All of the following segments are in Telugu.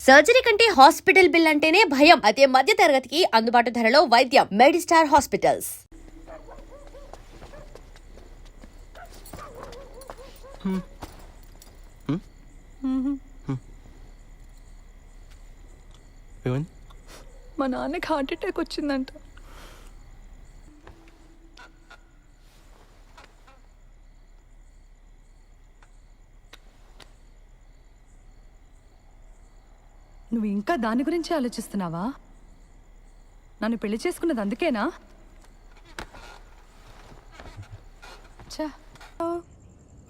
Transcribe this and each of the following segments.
సర్జరీ కంటే హాస్పిటల్ బిల్ అంటేనే భయం. అదే మధ్య తరగతికి అందుబాటు ధరలో వైద్యం. Medistar hospitals. మా నాన్నకి హార్ట్ అటాక్ వచ్చిందంట. నువ్వు ఇంకా దాని గురించి ఆలోచిస్తున్నావా? నన్ను పెళ్లి చేసుకున్నది అందుకేనా?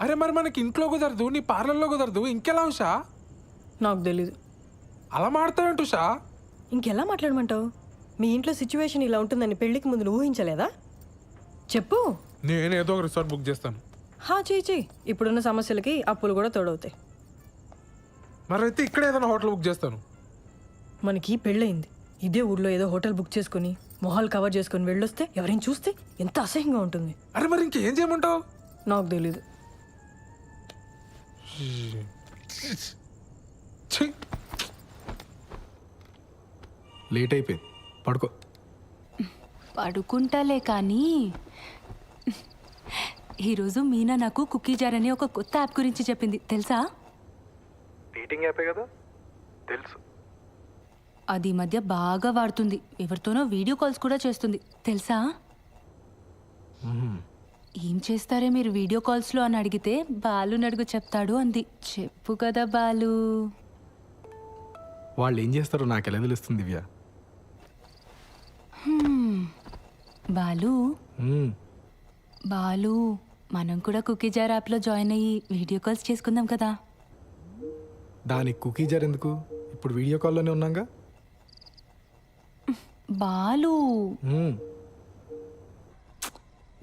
అరే మరి మనకి ఇంట్లో కుదరదు, నీ పార్లర్లో కుదరదు, ఇంకెలా ఉషా? నాకు తెలీదు. అలా మాడతావేంటి ఉషా? ఇంకెలా మాట్లాడమంటావు? మీ ఇంట్లో సిచ్యువేషన్ ఇలా ఉంటుందని పెళ్లికి ముందు నువ్వు ఊహించలేదా? చెప్పు. నేనేదో ఒక రిసార్ట్ బుక్ చేస్తాను. చెయ్యి. ఇప్పుడున్న సమస్యలకి అప్పులు కూడా తోడవుతాయి. మరైతే ఇక్కడ ఏదైనా హోటల్ బుక్ చేస్తాను. మనకి పెళ్ళయింది. ఇదే ఊర్లో ఏదో హోటల్ బుక్ చేసుకుని మొహాలు కవర్ చేసుకుని వెళ్ళొస్తే ఎవరైనా చూస్తే ఎంత అసహ్యంగా ఉంటుంది. అరే మరి ఇంకేం చేయమంటావు? నాకు తెలీదు. లేట్ అయిపోయింది, పడుకో. పడుకుంటాలే కానీ ఈరోజు మీనా నాకు కుకీ జార్ అనే ఒక కొత్త యాప్ గురించి చెప్పింది, తెలుసా? డేటింగ్ యాపే కదా, తెలుసు. అది ఈ మధ్య బాగా వాడుతుంది. ఎవరితోనో వీడియో కాల్స్ కూడా చేస్తుంది, తెలుసా? ఏం చేస్తారే మీరు వీడియో కాల్స్లో అని అడిగితే బాలు నడుగు చెప్తాడు అంది. చెప్పు కదా బాలు. వాళ్ళు ఏం చేస్తారో నాకు ఎలా తెలుస్తుంది దివ్య? బాలు బాలు మనం కూడా కుకీ జార్ యాప్లో జాయిన్ అయ్యి వీడియో కాల్స్ చేసుకుందాం కదా. దానికి కుకీ జార్ ఎందుకు? ఇప్పుడు వీడియో కాల్లోనే ఉన్నాగా. బాలు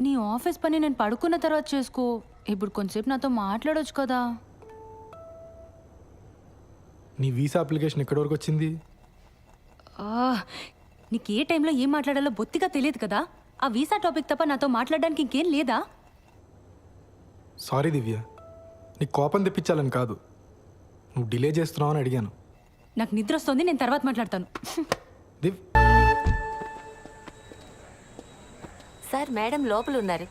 నీ ఆఫీస్ పని నేను పడుకున్న తర్వాత చేసుకో. ఇప్పుడు కొంచెంసేపు నాతో మాట్లాడొచ్చు కదా. నీ వీసా అప్లికేషన్ ఎక్కడి వరకు వచ్చింది? నీకు ఏ టైంలో ఏం మాట్లాడాలో బొత్తిగా తెలియదు కదా. ఆ వీసా టాపిక్ తప్ప నాతో మాట్లాడడానికి ఇంకేం లేదా? సారీ దివ్య, నీకు కోపం తెప్పించాలని కాదు, నువ్వు డిలే చేస్తున్నావు అని అడిగాను. నాకు నిద్ర వస్తుంది, నేను తర్వాత మాట్లాడతాను. దివ్ సార్, మేడం లోపల ఉన్నారు.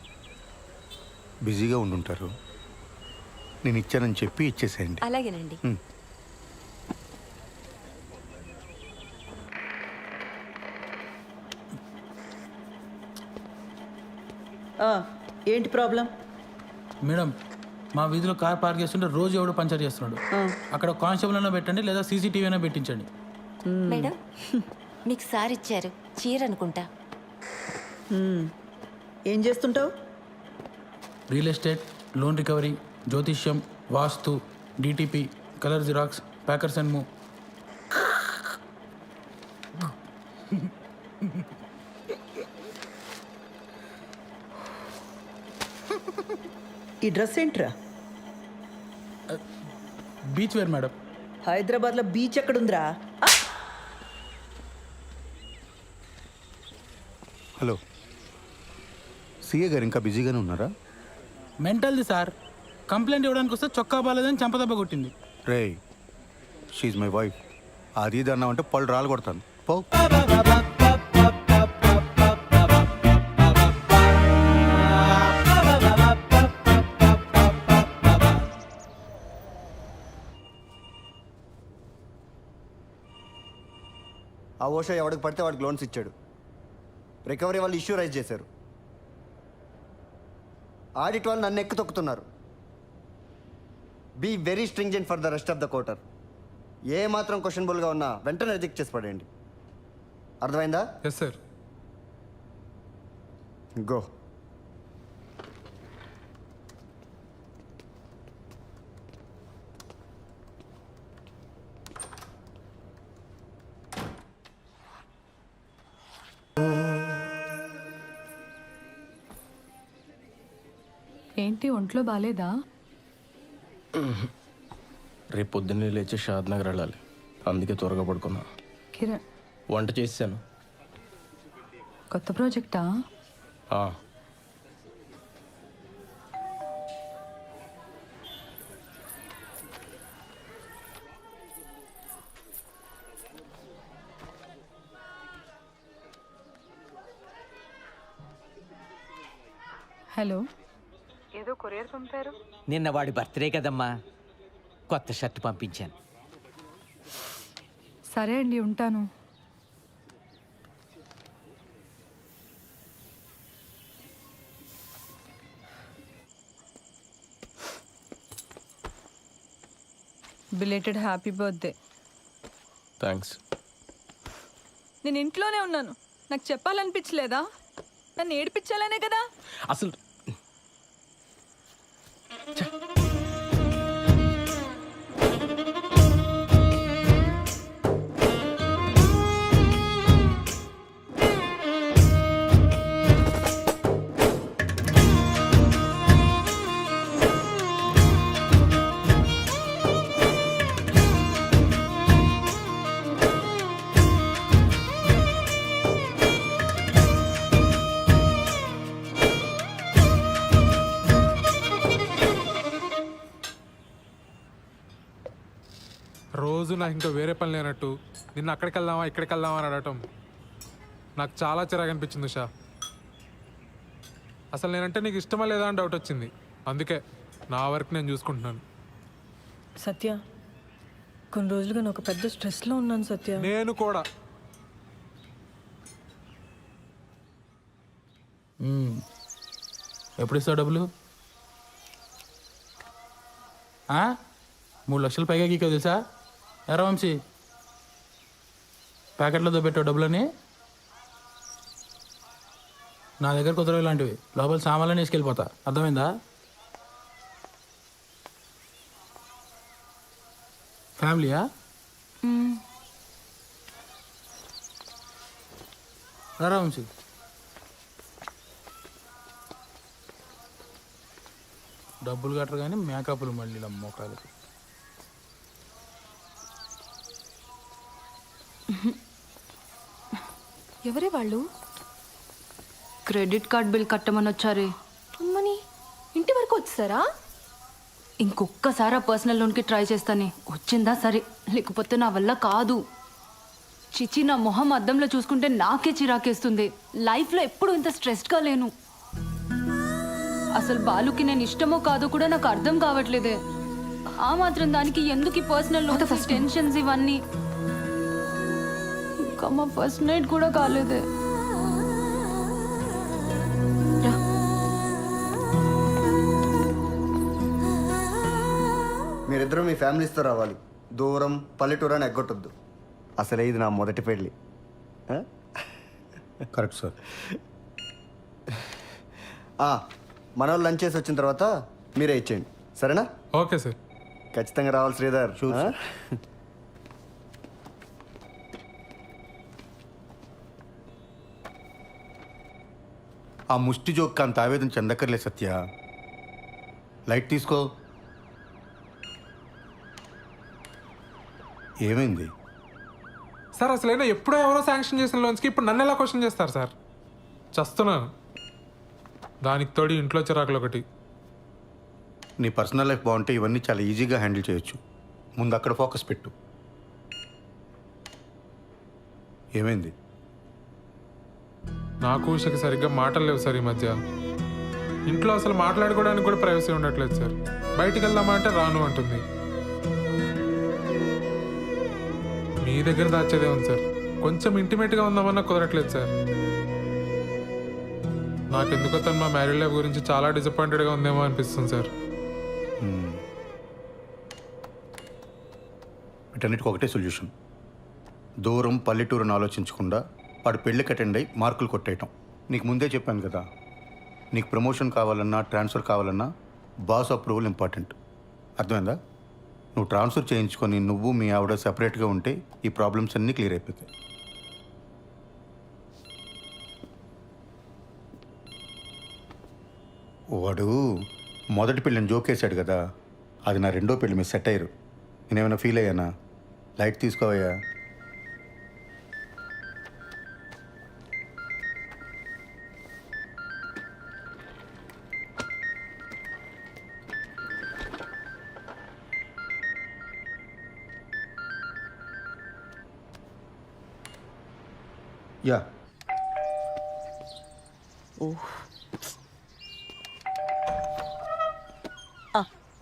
బిజీగా ఉండుంటారు. నేను ఇచ్చానని చెప్పి ఇచ్చేసేయండి. అలాగేనండి. ఏంటి ప్రాబ్లం? మేడం, మా వీధిలో కార్ పార్క్ చేస్తుంటే రోజు ఎవడో పంచర్ చేస్తున్నాడు. అక్కడ కానిస్టేబుల్ అయినా పెట్టండి, లేదా సీసీటీవీ అయినా పెట్టించండి. మేడం, మీకు సార్ ఇచ్చారు చీర అనుకుంటా. ఏం చేస్తుంటావు? రియల్ ఎస్టేట్, లోన్ రికవరీ, జ్యోతిష్యం, వాస్తు, DTP, colour xerox, packers and move. ఈ డ్రెస్ ఏంట్రా? Beach wear madam. హైదరాబాద్లో బీచ్ ఎక్కడుందిరా? హలో, సీఏ గారు ఇంకా బిజీగానే ఉన్నారా? మెంటల్ది సార్. కంప్లైంట్ ఇవ్వడానికి వస్తే చొక్కా బాలేదని చంపదెబ్బ కొట్టింది. రే, షీఈ్ మై వైఫ్. అది ఇది అన్నామంటే పళ్ళు రాళ్ళు కొడతాను. పో. ఆ ఓషా ఎవడికి పడితే వాడికి లోన్స్ ఇచ్చాడు. రికవరీ వాళ్ళు ఇష్యూ రైజ్ చేశారు. ఆడిట్ వాళ్ళు నన్ను ఎక్కు తొక్కుతున్నారు. Be very stringent for the rest of the quarter. ఏ మాత్రం క్వశ్చనబుల్గా ఉన్నా వెంటనే రిజెక్ట్ చేసి పడేయండి. అర్థమైందా? Yes sir. గో. ఏంటి ఒంట్లో బాలేదా? రేపు పొద్దున్నే లేచి షాద్ నగర్ వెళ్ళాలి, అందుకే త్వరగా పడుకున్నా. కిరణ్, వంట చేసాను. కొత్త ప్రాజెక్టా? హలో. నిన్న వాడి బర్త్డే కదమ్మా, కొత్త షర్ట్ పంపించాను. సరే అండి, ఉంటాను. Belated happy birthday. థ్యాంక్స్. నేను ఇంట్లోనే ఉన్నాను, నాకు చెప్పాలనిపించలేదా? నన్ను ఏడిపించాలనే కదా. అసలు రోజు నాకు ఇంకా వేరే పని లేనట్టు నిన్న అక్కడికి వెళ్దామా ఇక్కడికి వెళ్దామా అని అడగటం నాకు చాలా చిరాకు అనిపించింది ఉషా. అసలు నేనంటే నీకు ఇష్టమా లేదా అని డౌట్ వచ్చింది. అందుకే నా వర్క్ నేను చూసుకుంటున్నాను. సత్య, కొన్ని రోజులుగా నేను ఒక పెద్ద స్ట్రెస్లో ఉన్నాను సత్య. నేను కూడా. ఎప్పుడు ఇస్తావు డబ్బులు? 3 లక్షలు పైగా గీకో తెలుసా? ఎరా వంశీ, ప్యాకెట్లో పెట్టావు డబ్బులని. నా దగ్గర కుదరవు ఇలాంటివి. లోపల సామాన్లని వేసుకెళ్ళిపోతా, అర్థమైందా? ఫ్యామిలీయా? రా వంశీ. డబ్బులు కట్టరు కానీ మేకప్లు మళ్ళీ మొక్కలకి. ఎవరే వాళ్ళు? క్రెడిట్ కార్డ్ బిల్ కట్టమని వచ్చారే. అమ్మని ఇంటి వరకు వచ్చారా? ఇంకొక్కసారి ఆ పర్సనల్ లోన్కి ట్రై చేస్తానే. వచ్చిందా సరే, లేకపోతే నా వల్ల కాదు. చిచి, నా మొహం అద్దంలో చూసుకుంటే నాకే చిరాకేస్తుంది. లైఫ్లో ఎప్పుడు ఇంత స్ట్రెస్డ్గా లేను. అసలు బాలుకి నేను ఇష్టమో కాదో కూడా నాకు అర్థం కావట్లేదే. ఆ మాత్రం దానికి ఎందుకు ఈ పర్సనల్ లోన్స్, టెన్షన్స్ ఇవన్నీ? ఇంకా మా ఫస్ట్ నైట్ కూడా కాలేదే. మీరిద్దరూ మీ ఫ్యామిలీస్తో రావాలి. దూరం పల్లెటూరు అని ఎగ్గొట్టొద్దు. అసలే ఇది నా మొదటి పెళ్ళి. Correct sir. మన వాళ్ళు లంచ్ చేసి వచ్చిన తర్వాత మీరే ఇచ్చేయండి, సరేనా? Okay sir. ఖచ్చితంగా రావాలి శ్రీధర్. ఆ ముష్టి జోక్ అంత ఆవేదన చెందక్కర్లే సత్య. లైట్ తీసుకో. ఏమైంది సార్? అసలైనా ఎప్పుడో ఎవరో శాంక్షన్ చేసిన లోన్స్కి ఇప్పుడు నన్ను ఎలా క్వశ్చన్ చేస్తారు సార్? చస్తున్నాను. దానికి తోడి ఇంట్లో చిరాకులు ఒకటి. నీ పర్సనల్ లైఫ్ బాగుంటే ఇవన్నీ చాలా ఈజీగా హ్యాండిల్ చేయొచ్చు. ముందు అక్కడ ఫోకస్ పెట్టు. ఏమైంది? నాకు ఉషకి సరిగ్గా మాటలు లేవు సార్ ఈ మధ్య. ఇంట్లో అసలు మాట్లాడుకోవడానికి కూడా ప్రైవసీ ఉండట్లేదు సార్. బయటికి వెళ్దామా అంటే రాను అంటుంది. మీ దగ్గర దాచేదే ఉంది సార్. కొంచెం ఇంటిమేట్గా ఉందామన్నా కుదరట్లేదు సార్. నాకెందుకో తను మా మ్యారీడ్ లైఫ్ గురించి చాలా డిసప్పాయింటెడ్గా ఉందేమో అనిపిస్తుంది సార్. వీటన్నిటికి ఒకటే సొల్యూషన్. దూరం పల్లెటూరుని ఆలోచించకుండా వాడు పెళ్ళికి అటెండ్ అయ్యి మార్కులు కొట్టేయటం. నీకు ముందే చెప్పాను కదా, నీకు ప్రమోషన్ కావాలన్నా ట్రాన్స్ఫర్ కావాలన్నా బాస్ అప్రూవల్ ఇంపార్టెంట్. అర్థమైందా? నువ్వు ట్రాన్స్ఫర్ చేయించుకొని నువ్వు మీ ఆవిడ సెపరేట్గా ఉంటే ఈ ప్రాబ్లమ్స్ అన్నీ క్లియర్ అయిపోతాయి. వాడు మొదటి పెళ్ళిని జోకేశాడు కదా, అది నా రెండో పెళ్ళి మీద సెట్ అయ్యారు. నేనేమైనా ఫీల్ అయ్యానా? లైట్ తీసుకోవయ్యా. యా.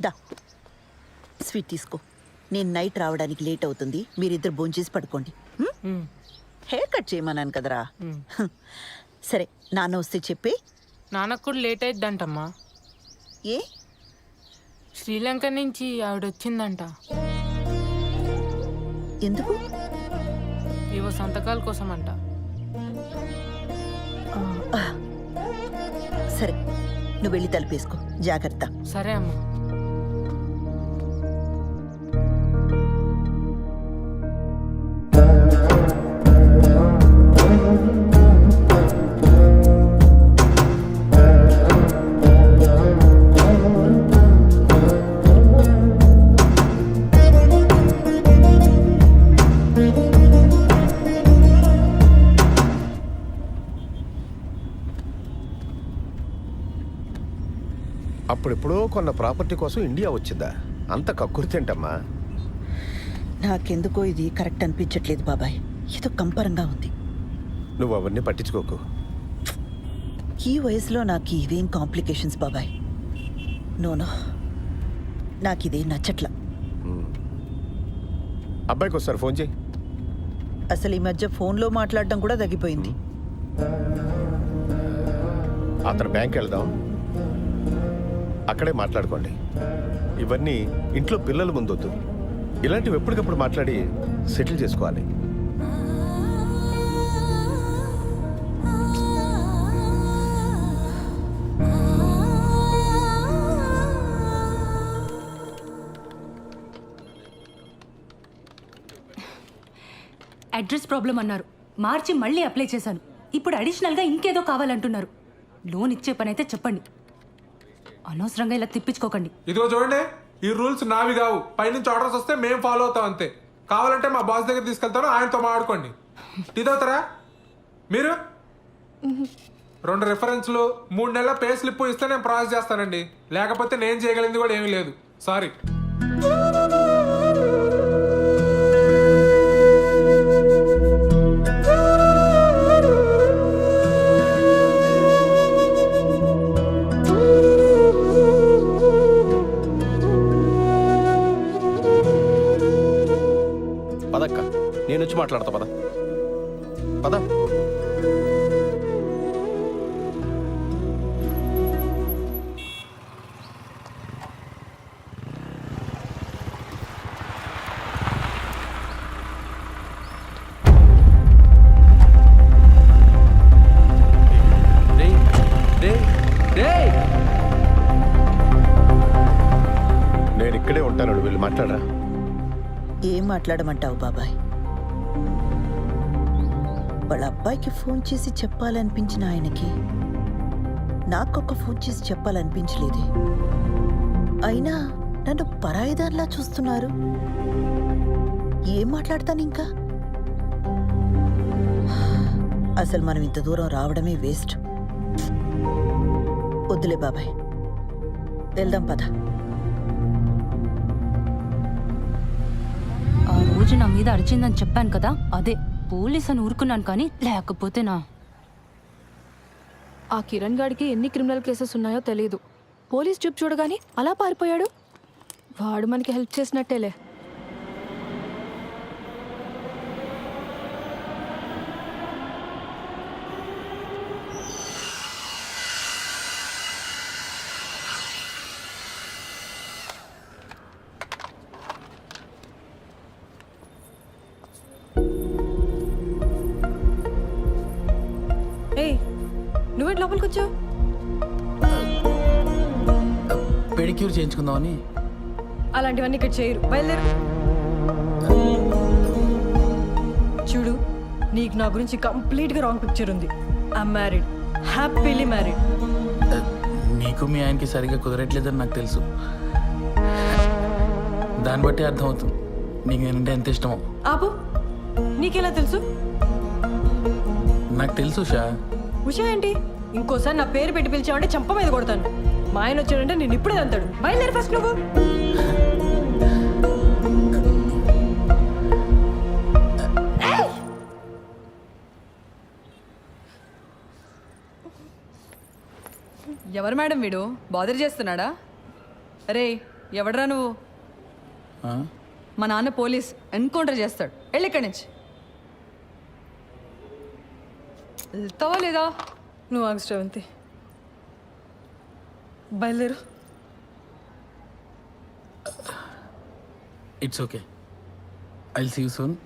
దా స్వీట్ తీసుకో. నేను నైట్ రావడానికి లేట్ అవుతుంది, మీరిద్దరు భోంచేసి పడుకోండి. హెయిర్ కట్ చేయమన్నాను కదరా. సరే, నాన్న వస్తే చెప్పి. నాన్నకు కూడా లేట్ అయిద్దంటమ్మా. ఏ శ్రీలంక నుంచి ఆవిడ వచ్చిందంట. ఎందుకు? ఏవో సంతకాల కోసం అంట. సరే, నువ్వు వెళ్ళి తలుపేసుకో. జాగ్రత్త. సరే అమ్మా. అప్పుడెప్పుడో కొన్న ప్రాపర్టీ కోసం ఇండియా వచ్చిందా? అంత కక్కుర్తేంటమ్మా? నాకెందుకో ఇది కరెక్ట్ అనిపించట్లేదు బాబాయ్. ఏదో కంపరంగా ఉంది. నువ్వు అవన్నీ పట్టించుకోకు. ఈ వయసులో నాకు ఇవేం కాంప్లికేషన్స్ బాబాయ్. నోనో, నాకు ఇదే నచ్చట్లా. అబ్బాయికి ఒకసారి ఫోన్ చేయి. అసలు ఈ మధ్య ఫోన్లో మాట్లాడడం కూడా తగ్గిపోయింది. అతను బ్యాంక్ వెళ్దాం, అక్కడే మాట్లాడుకోండి. ఇవన్నీ ఇంట్లో పిల్లల ముందొద్దు. ఇలాంటివి ఎప్పటికప్పుడు మాట్లాడి సెటిల్ చేసుకోవాలి. అడ్రస్ ప్రాబ్లం అన్నారు, మార్చి మళ్ళీ అప్లై చేశాను. ఇప్పుడు అడిషనల్గా ఇంకేదో కావాలంటున్నారు. లోన్ ఇచ్చే పని అయితే చెప్పండి, అనవసరంగా ఇలా తిప్పించుకోకండి. ఇదిగో చూడండి, ఈ రూల్స్ నావి కావు. పైనుంచి ఆర్డర్స్ వస్తే మేము ఫాలో అవుతాం అంతే. కావాలంటే మా బాస్ దగ్గర తీసుకెళ్తాను, ఆయనతో మాట్లాడుకోండి. టీ తాగుతారా మీరు? 2 రిఫరెన్స్లు 3 నెలల పే స్లిప్ ఇస్తే నేను ప్రాసెస్ చేస్తానండి. లేకపోతే నేను చేయగలిగింది కూడా ఏమీ లేదు. సారీ. పదక్క, నేను వచ్చి మాట్లాడతా. పద పద. నేను ఇక్కడే ఉంటాను, నువ్వు వెళ్ళి మాట్లాడరా. ఏం మాట్లాడమంటావు బాబాయ్? వాళ్ళ అబ్బాయికి ఫోన్ చేసి చెప్పాలనిపించిన ఆయనకి నాకొక ఫోన్ చేసి చెప్పాలనిపించలేదే. అయినా నన్ను పరాయిదానిలా చూస్తున్నారు. ఏం మాట్లాడతాను ఇంకా? అసలు మనం ఇంత దూరం రావడమే వేస్ట్. వద్దులే బాబాయ్, వెళ్దాం పద. ఆ రోజు నా మీద అరిచిందని చెప్పాను కదా, అదే పోలీస్ అని ఊరుకున్నాను. కానీ లేకపోతే ఆ కిరణ్ గాడికి ఎన్ని క్రిమినల్ కేసెస్ ఉన్నాయో తెలియదు. పోలీస్ చూపు చూడగానే అలా పారిపోయాడు. వాడు మనకి హెల్ప్ చేసినట్టేలే. ఏయ్, నువ్వేంటి లోపలికి వచ్చావు? పెడిక్యూర్ చేయించుకుందామని. అలాంటివన్నీ ఇక్కడ చేయరు, బయలుదేరు. చూడు, నీకు నా గురించి కంప్లీట్గా రాంగ్ పిక్చర్ ఉంది. I'm married, happily married. నీకు మీ ఆయనకి సరిగ్గా కుదరట్లేదని నాకు తెలుసు. దాన్ని బట్టి అర్థమవుతుంది నీకు నేనంటే ఎంత ఇష్టమో. ఆపు, నీకెలా తెలుసు? నాకు తెలుసు షా. ఉషా ఏంటి? ఇంకోసారి నా పేరు పెట్టి పిలిచావంటే చంప మీద కొడతాను. మా ఆయన వచ్చాడంటే నేను ఇప్పుడే అంతాడు. బయలుదేరి ఫస్ట్ నువ్వు. ఎవరు మేడం వీడు? బాదర్ చేస్తున్నాడా? రే, ఎవడరా నువ్వు? మా నాన్న పోలీస్, ఎన్కౌంటర్ చేస్తాడు. వెళ్ళి ఇక్కడి నుంచి. వెళ్తావా లేదా? నువ్వు ఆగు శ్రవంతి, బయలుదేరు. It's okay, I see you soon.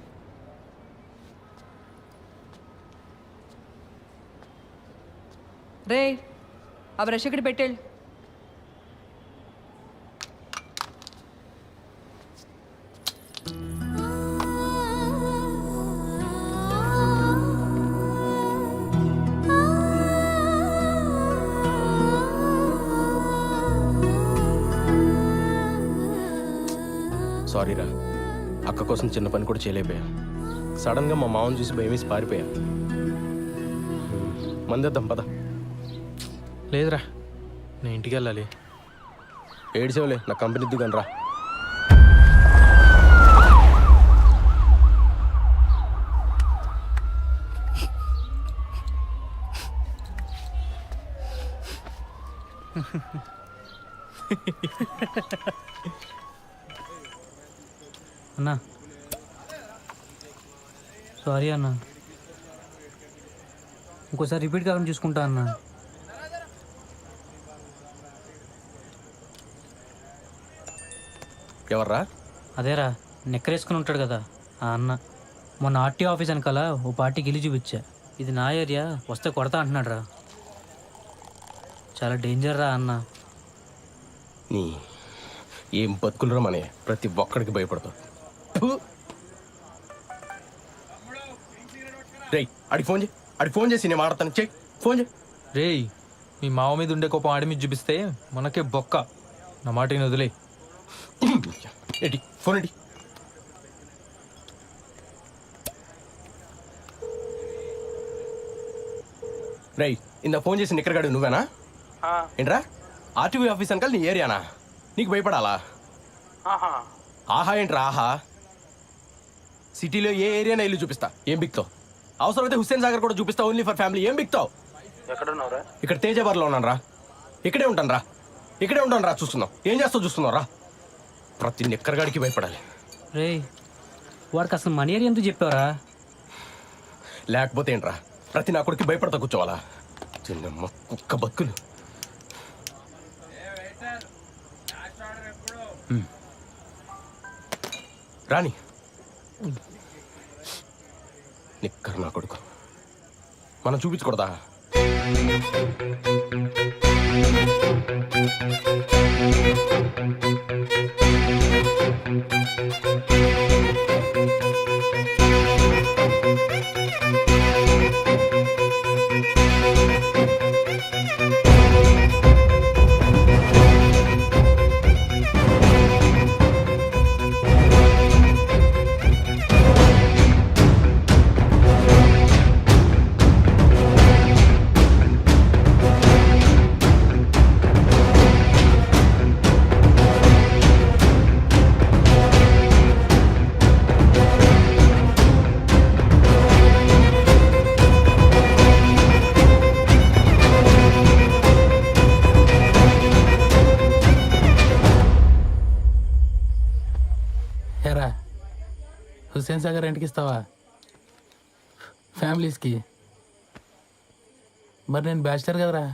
రే, ఆ బ్రష్ ఇక్కడ పెట్టేళ్ళు. సారీరా, అక్క కోసం చిన్న పని కూడా చేయలేకపోయా. సడన్గా మా మామని చూసి భయమేసి పారిపోయా. మందేద్దాం పద. లేదురా, నేను ఇంటికి వెళ్ళాలి. ఏడ్చేవలే, నా కంపెనీ దిగాను రా. అన్నా సారీ అన్నా, ఇంకోసారి రిపీట్ కాకుండా చూసుకుంటా అన్నా. ఎవర్రా? అదేరా, నెక్కరేసుకుని ఉంటాడు కదా ఆ అన్న. మొన్న ఆర్టీ ఆఫీస్ వెనకాల ఓ పార్టీకి ఇల్లు చూపించా. ఇది నా ఏరియా, వస్తే కొడతా అంటున్నాడు రా. చాలా డేంజర్ రా అన్న. నీ ఏం బతుకులరా మనే, ప్రతి ఒక్కడికి భయపడతావు. రేయ్, అడిగి ఫోన్ చేసి నేను మాడతాను. చెయ్యి, ఫోన్ చేయి. రేయ్, మీ మావ మీద ఉండే కోపం ఆడి మీద చూపిస్తే మనకే బొక్క. నా మాట వదిలే. ఏంటి ఫోన్ ఏంటి? రేయ్, ఇందా ఫోన్ చేసి నిక్కరగాడు నువ్వేనా? ఏంట్రా, ఆర్టీవీ ఆఫీస్ అంకల్ నీ ఏరియానా? నీకు భయపడాలా? ఆహా ఏంట్రా ఆహా? సిటీలో ఏ ఏరియానా ఇల్లు చూపిస్తా, ఏం బిక్తావు? అవసరమైతే హుస్సేన్ సాగర్ కూడా చూపిస్తా, ఓన్లీ ఫర్ ఫ్యామిలీ. ఏం బిక్తావు? ఎక్కడున్నావురా? ఇక్కడ తేజాబార్లో ఉన్నాను రా. ఇక్కడే ఉంటాను రా. చూస్తున్నావు, ఏం చేస్తావు చూస్తున్నావు రా. ప్రతి నిక్కరగాడికి భయపడాలి. రే, వాడికి అసలు మనీ ఏరియా ఎందుకు చెప్పావరా? లేకపోతే ఏంట్రా, ప్రతి నా కొడుకు భయపడతా కూర్చోవాలా? చిన్నమ్మ కుక్క బతుకులు. రాని నిక్కర్ నా కొడుకు, మనం చూపించకూడదా? ఎరా, హుస్సేన్ సాగర్ రెంట్కి ఇస్తావా ఫ్యామిలీస్కి? మరి నేను బ్యాచిలర్ కదరా.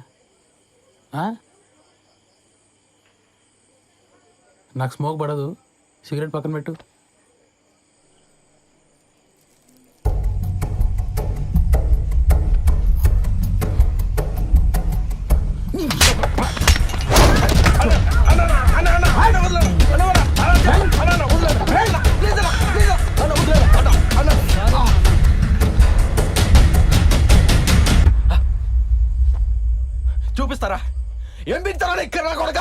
నాకు స్మోక్ పడదు, సిగరెట్ పక్కన పెట్టు. చూపిస్తారా ఏం బిగుతారా ఇక్కడ కొడక?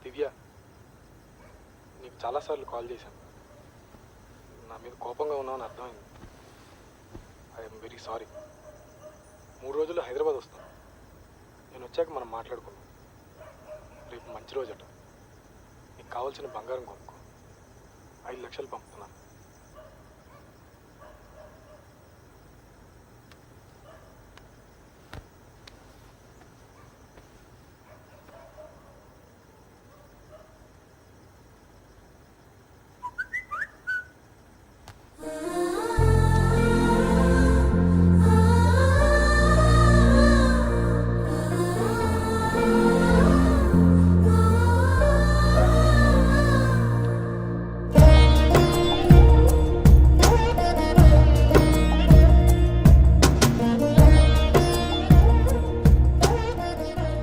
దివ్య, నీకు చాలాసార్లు కాల్ చేశాను. నా మీద కోపంగా ఉన్నావని అర్థమైంది. I'm very sorry. 3 రోజుల్లో హైదరాబాద్ వస్తాను. నేను వచ్చాక మనం మాట్లాడుకుందాం. రేపు మంచి రోజట. నీకు కావాల్సిన బంగారం కొనుక్కో. 5 లక్షలు పంపుతున్నాను.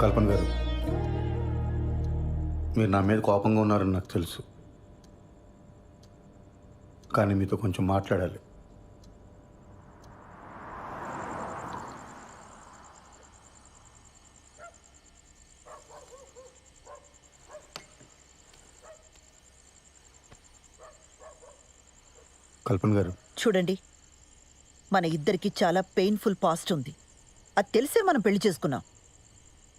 కల్పన గారు, మీరు నా మీద కోపంగా ఉన్నారని నాకు తెలుసు, కానీ మీతో కొంచెం మాట్లాడాలి. కల్పన గారు, చూడండి, మన ఇద్దరికి చాలా పెయిన్ఫుల్ పాస్ట్ ఉంది. అది తెలిసే మనం పెళ్లి చేసుకున్నాం.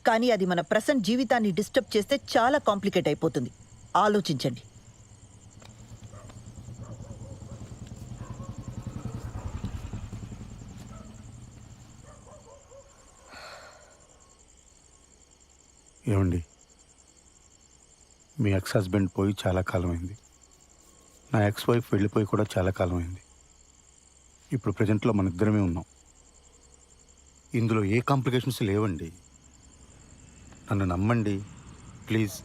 కానీ అది మన ప్రెసెంట్ జీవితాన్ని డిస్టర్బ్ చేస్తే చాలా కాంప్లికేట్ అయిపోతుంది. ఆలోచించండి. ఏమండి, మీ ఎక్స్ హస్బెండ్ పోయి చాలా కాలమైంది. నా ఎక్స్ వైఫ్ వెళ్ళిపోయి కూడా చాలా కాలమైంది. ఇప్పుడు ప్రజెంట్లో మన ఇద్దరమే ఉన్నాం. ఇందులో ఏ కాంప్లికేషన్స్ లేవండి. నన్ను నమ్మండి ప్లీజ్.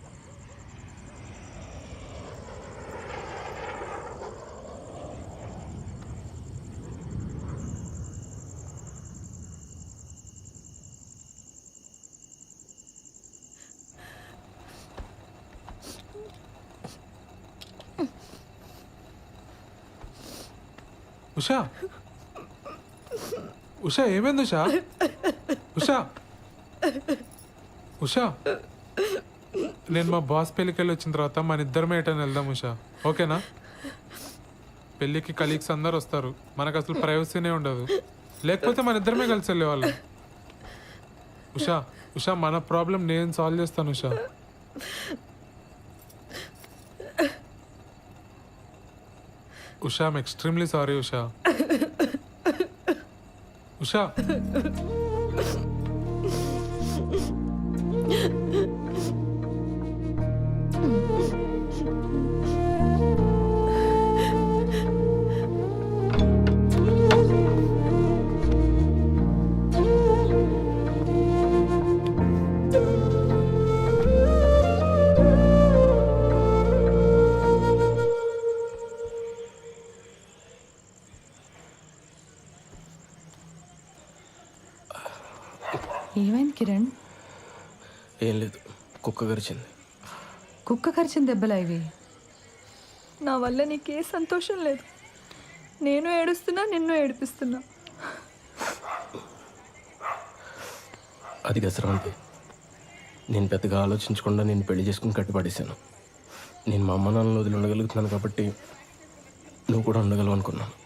ఉషా, ఉషా ఏమైంది? ఉషా, ఉషా, ఉషా, నేను మా బాస్ పెళ్ళికి వెళ్ళి వచ్చిన తర్వాత మన ఇద్దరమే ఎటని వెళ్దాం ఉషా, ఓకేనా? పెళ్ళికి కలీగ్స్ అందరు వస్తారు, మనకు అసలు ప్రైవసీనే ఉండదు. లేకపోతే మన ఇద్దరమే కలిసి వెళ్ళేవాళ్ళం. ఉషా, ఉషా, మన ప్రాబ్లం నేను సాల్వ్ చేస్తాను Usha. Usha, I'm extremely sorry Usha. Usha, ఏమైంది కిరణ్? ఏం లేదు, కుక్క గరిచింది. కుక్క కరిచిన దెబ్బలా ఇవి? నా వల్ల నీకే సంతోషం లేదు. నేను ఏడుస్తున్నా, నిన్ను ఏడిపిస్తున్నా. అది గసరాంతి. నేను పెద్దగా ఆలోచించకుండా నేను పెళ్లి చేసుకుని కట్టుపడేశాను. నేను మా అమ్మ నాన్నలు వదిలి ఉండగలుగుతున్నాను కాబట్టి నువ్వు కూడా ఉండగలవు అనుకున్నాను.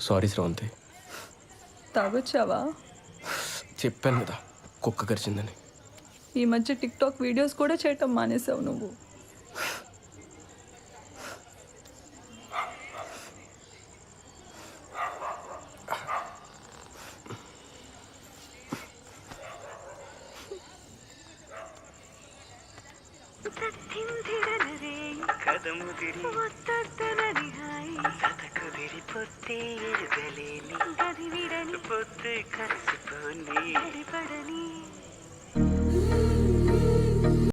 సారీ శ్రవంతి. తాగొచ్చావా? చెప్పాను కదా కుక్క కరిచిందని. ఈ మధ్య టిక్టాక్ వీడియోస్ కూడా చేయటం మానేసావు నువ్వు. పొద్దు కలిసిపోని